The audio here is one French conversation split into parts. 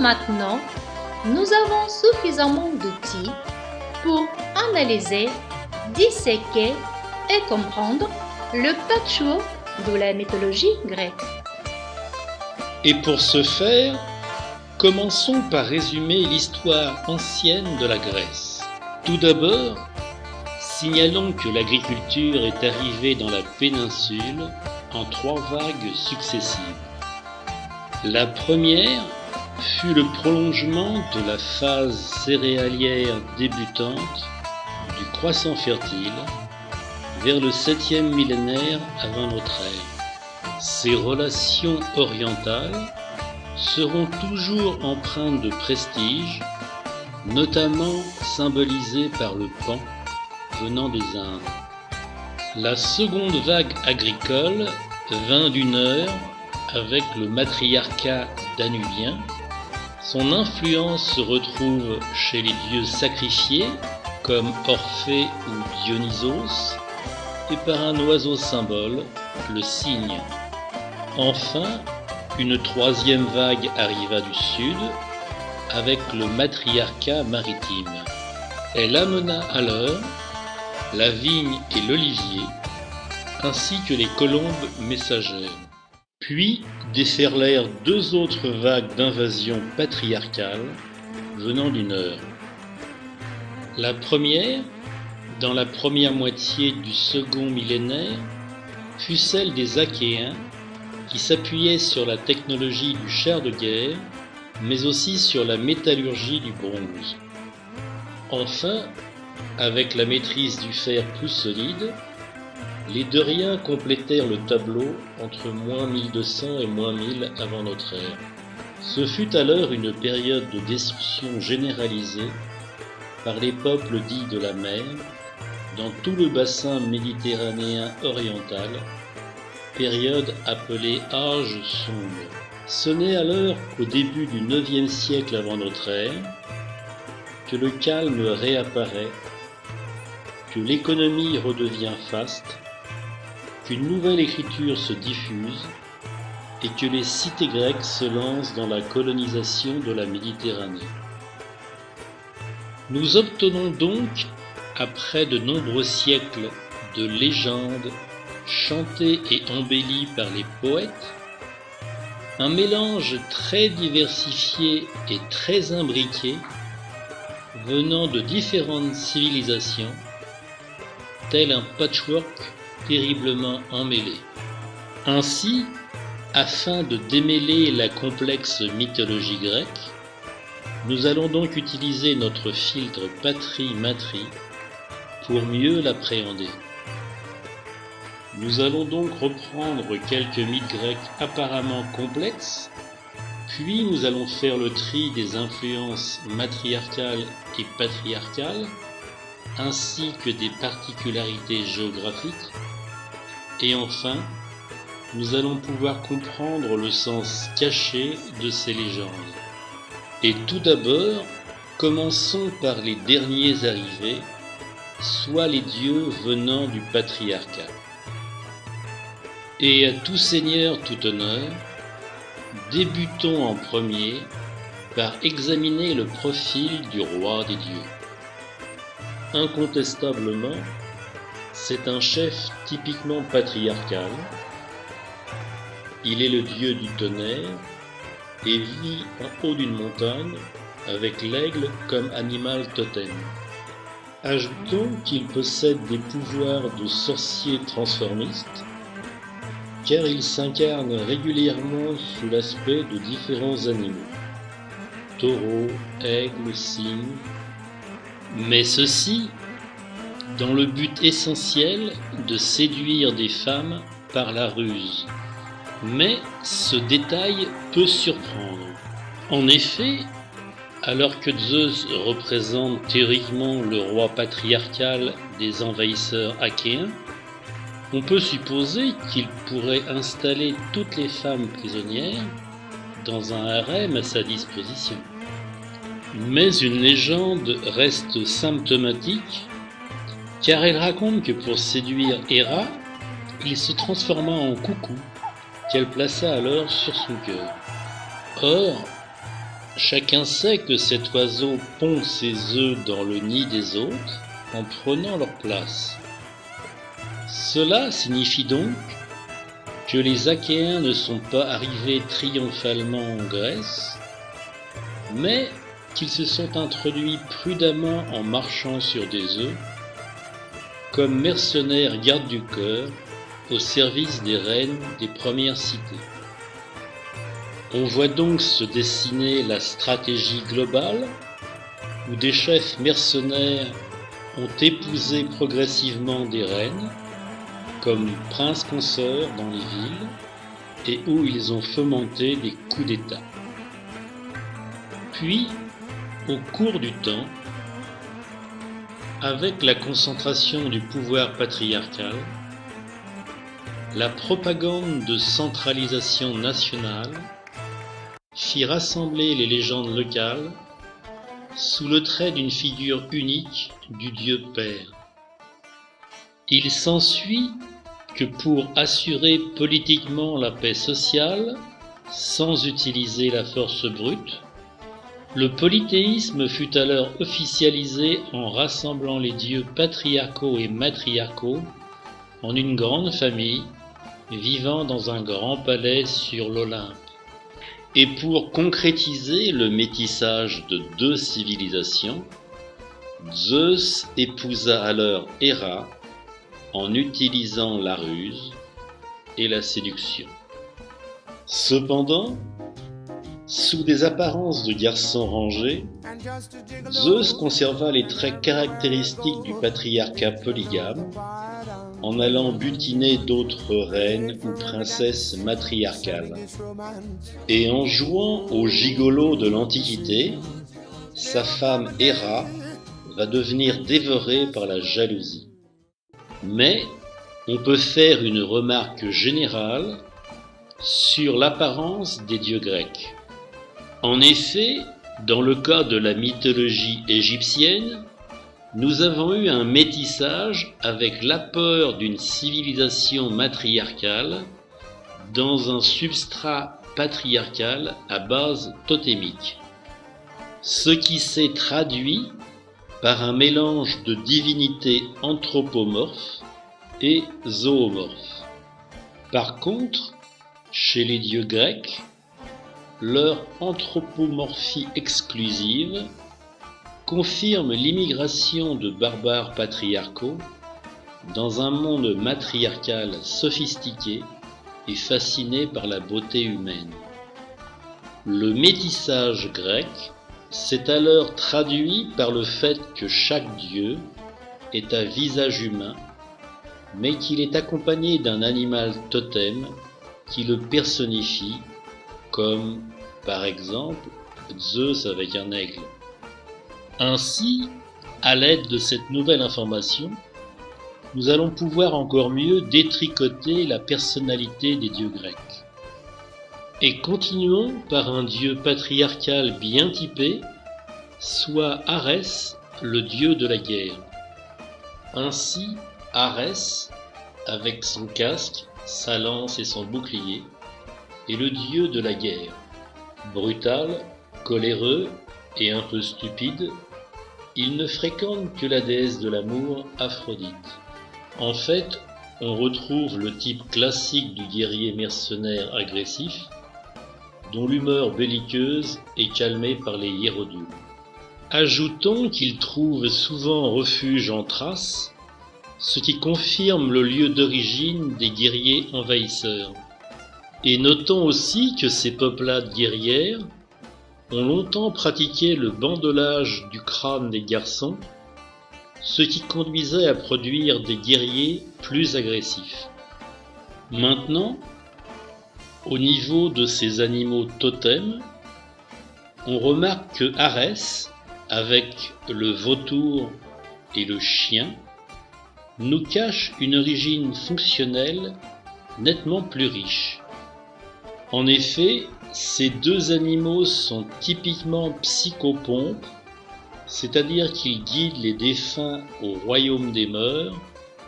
maintenant, nous avons suffisamment d'outils pour analyser, disséquer et comprendre le patchwork de la mythologie grecque. Et pour ce faire, commençons par résumer l'histoire ancienne de la Grèce. Tout d'abord, signalons que l'agriculture est arrivée dans la péninsule en 3 vagues successives. La première fut le prolongement de la phase céréalière débutante du croissant fertile vers le 7e millénaire avant notre ère. Ces relations orientales seront toujours empreintes de prestige, notamment symbolisées par le pan venant des Indes. La seconde vague agricole vint du Nord avec le matriarcat danubien. Son influence se retrouve chez les dieux sacrifiés comme Orphée ou Dionysos et par un oiseau symbole, le cygne. Enfin, une troisième vague arriva du sud avec le matriarcat maritime. Elle amena alors la vigne et l'olivier, ainsi que les colombes messagères. Puis déferlèrent 2 autres vagues d'invasion patriarcale venant du nord. La première, dans la première moitié du second millénaire, fut celle des Achéens qui s'appuyaient sur la technologie du char de guerre, mais aussi sur la métallurgie du bronze. Enfin, avec la maîtrise du fer plus solide, les Doriens complétèrent le tableau entre -1200 et -1000 avant notre ère. Ce fut alors une période de destruction généralisée par les peuples dits de la mer dans tout le bassin méditerranéen oriental, période appelée Âge sombre. Ce n'est alors qu'au début du IXe siècle avant notre ère que le calme réapparaît, que l'économie redevient faste, qu'une nouvelle écriture se diffuse et que les cités grecques se lancent dans la colonisation de la Méditerranée. Nous obtenons donc, après de nombreux siècles de légendes chantées et embellies par les poètes, un mélange très diversifié et très imbriqué venant de différentes civilisations, tel un patchwork terriblement emmêlé. Ainsi, afin de démêler la complexe mythologie grecque, nous allons donc utiliser notre filtre patrie-matrie pour mieux l'appréhender. Nous allons donc reprendre quelques mythes grecs apparemment complexes, puis nous allons faire le tri des influences matriarcales et patriarcales, ainsi que des particularités géographiques, et enfin, nous allons pouvoir comprendre le sens caché de ces légendes. Et tout d'abord, commençons par les derniers arrivés, soit les dieux venant du patriarcat. Et à tout seigneur, tout honneur, débutons en premier par examiner le profil du roi des dieux. Incontestablement, c'est un chef typiquement patriarcal. Il est le dieu du tonnerre et vit en haut d'une montagne avec l'aigle comme animal totem. Ajoutons qu'il possède des pouvoirs de sorcier transformiste, car il s'incarne régulièrement sous l'aspect de différents animaux, taureaux, aigles, cygnes, mais ceci dans le but essentiel de séduire des femmes par la ruse. Mais ce détail peut surprendre. En effet, alors que Zeus représente théoriquement le roi patriarcal des envahisseurs achéens, on peut supposer qu'il pourrait installer toutes les femmes prisonnières dans un harem à sa disposition. Mais une légende reste symptomatique, car elle raconte que pour séduire Héra, il se transforma en coucou, qu'elle plaça alors sur son cœur. Or, Chacun sait que cet oiseau pond ses œufs dans le nid des autres en prenant leur place. Cela signifie donc que les Achéens ne sont pas arrivés triomphalement en Grèce, mais qu'ils se sont introduits prudemment en marchant sur des œufs, comme mercenaires gardes du cœur au service des reines des premières cités. On voit donc se dessiner la stratégie globale où des chefs mercenaires ont épousé progressivement des reines, comme princes consorts dans les villes, et où ils ont fomenté des coups d'État. Puis, au cours du temps, avec la concentration du pouvoir patriarcal, la propagande de centralisation nationale fit rassembler les légendes locales sous le trait d'une figure unique du Dieu Père. Il s'ensuit que pour assurer politiquement la paix sociale, sans utiliser la force brute, le polythéisme fut alors officialisé en rassemblant les dieux patriarcaux et matriarcaux en une grande famille vivant dans un grand palais sur l'Olympe. Et pour concrétiser le métissage de deux civilisations, Zeus épousa alors Héra en utilisant la ruse et la séduction. Cependant, sous des apparences de garçon rangé, Zeus conserva les traits caractéristiques du patriarcat polygame en allant butiner d'autres reines ou princesses matriarcales. Et en jouant au gigolo de l'Antiquité, sa femme Héra va devenir dévorée par la jalousie. Mais on peut faire une remarque générale sur l'apparence des dieux grecs. En effet, dans le cas de la mythologie égyptienne, nous avons eu un métissage avec l'apport d'une civilisation matriarcale dans un substrat patriarcal à base totémique, ce qui s'est traduit par un mélange de divinités anthropomorphes et zoomorphes. Par contre, chez les dieux grecs, leur anthropomorphie exclusive confirme l'immigration de barbares patriarcaux dans un monde matriarcal sophistiqué et fasciné par la beauté humaine. Le métissage grec s'est alors traduit par le fait que chaque dieu est à visage humain, mais qu'il est accompagné d'un animal totem qui le personnifie, comme par exemple Zeus avec un aigle. Ainsi, à l'aide de cette nouvelle information, nous allons pouvoir encore mieux détricoter la personnalité des dieux grecs. Et continuons par un dieu patriarcal bien typé, soit Arès, le dieu de la guerre. Ainsi, Arès, avec son casque, sa lance et son bouclier, est le dieu de la guerre. Brutal, coléreux et un peu stupide, il ne fréquente que la déesse de l'amour, Aphrodite. En fait, on retrouve le type classique du guerrier mercenaire agressif, dont l'humeur belliqueuse est calmée par les hiérodules. Ajoutons qu'il trouve souvent refuge en Thrace, ce qui confirme le lieu d'origine des guerriers envahisseurs. Et notons aussi que ces peuplades guerrières ont longtemps pratiqué le bandelage du crâne des garçons, ce qui conduisait à produire des guerriers plus agressifs. Maintenant, au niveau de ces animaux totems, on remarque que Arès, avec le vautour et le chien, nous cache une origine fonctionnelle nettement plus riche. En effet, ces deux animaux sont typiquement psychopompes, c'est-à-dire qu'ils guident les défunts au royaume des mœurs,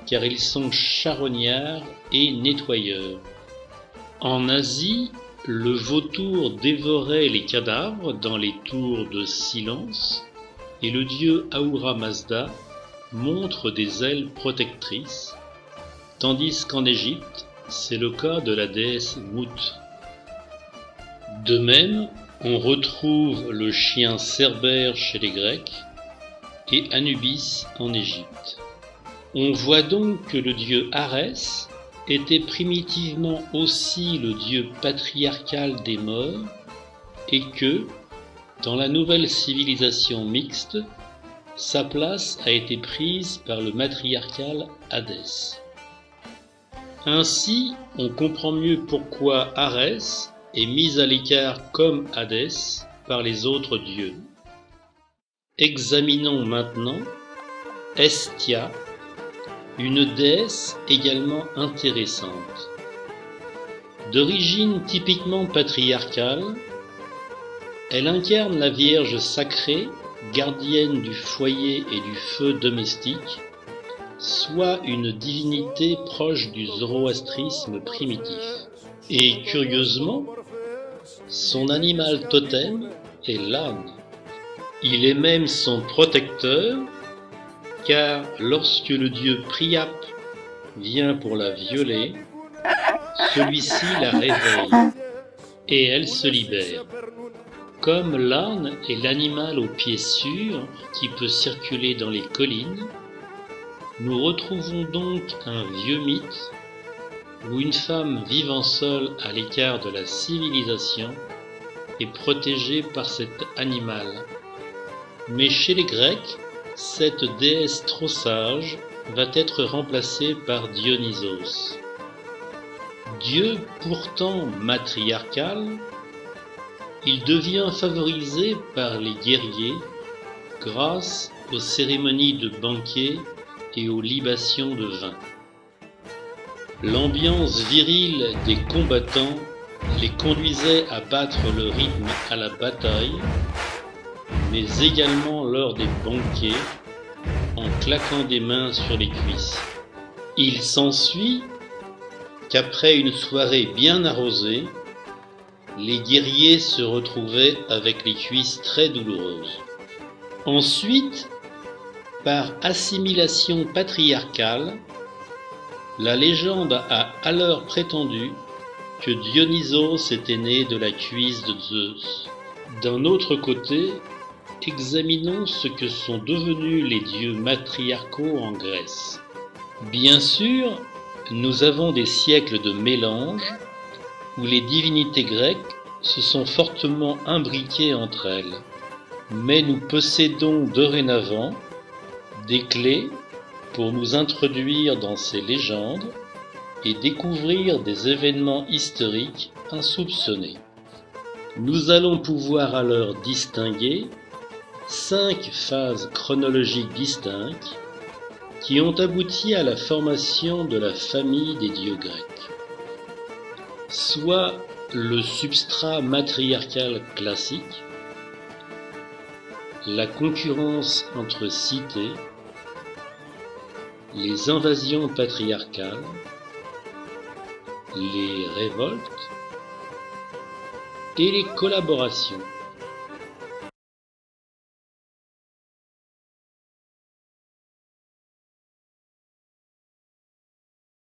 car ils sont charognards et nettoyeurs. En Asie, le vautour dévorait les cadavres dans les tours de silence et le dieu Ahura Mazda montre des ailes protectrices, tandis qu'en Égypte, c'est le cas de la déesse Mout. De même, on retrouve le chien Cerbère chez les Grecs et Anubis en Égypte. On voit donc que le dieu Arès était primitivement aussi le dieu patriarcal des morts et que, dans la nouvelle civilisation mixte, sa place a été prise par le matriarcal Hadès. Ainsi, on comprend mieux pourquoi Arès est mis à l'écart comme Hadès par les autres dieux. Examinons maintenant Hestia, une déesse également intéressante. D'origine typiquement patriarcale, elle incarne la Vierge sacrée, gardienne du foyer et du feu domestique, soit une divinité proche du zoroastrisme primitif. Et curieusement, son animal totem est l'âne. Il est même son protecteur, car lorsque le dieu Priap vient pour la violer, celui-ci la réveille et elle se libère. Comme l'âne est l'animal aux pieds sûrs qui peut circuler dans les collines, nous retrouvons donc un vieux mythe où une femme vivant seule à l'écart de la civilisation est protégée par cet animal. Mais chez les Grecs, cette déesse trop sage va être remplacée par Dionysos. Dieu pourtant matriarcal, il devient favorisé par les guerriers grâce aux cérémonies de banquets et aux libations de vin. L'ambiance virile des combattants les conduisait à battre le rythme à la bataille, mais également lors des banquets, en claquant des mains sur les cuisses. Il s'ensuit qu'après une soirée bien arrosée, les guerriers se retrouvaient avec les cuisses très douloureuses. Ensuite, par assimilation patriarcale, la légende a alors prétendu que Dionysos était né de la cuisse de Zeus. D'un autre côté, examinons ce que sont devenus les dieux matriarcaux en Grèce. Bien sûr, nous avons des siècles de mélange où les divinités grecques se sont fortement imbriquées entre elles. Mais nous possédons dorénavant des clés pour nous introduire dans ces légendes et découvrir des événements historiques insoupçonnés. Nous allons pouvoir alors distinguer 5 phases chronologiques distinctes qui ont abouti à la formation de la famille des dieux grecs. Soit le substrat matriarcal classique, la concurrence entre cités, les invasions patriarcales, les révoltes et les collaborations.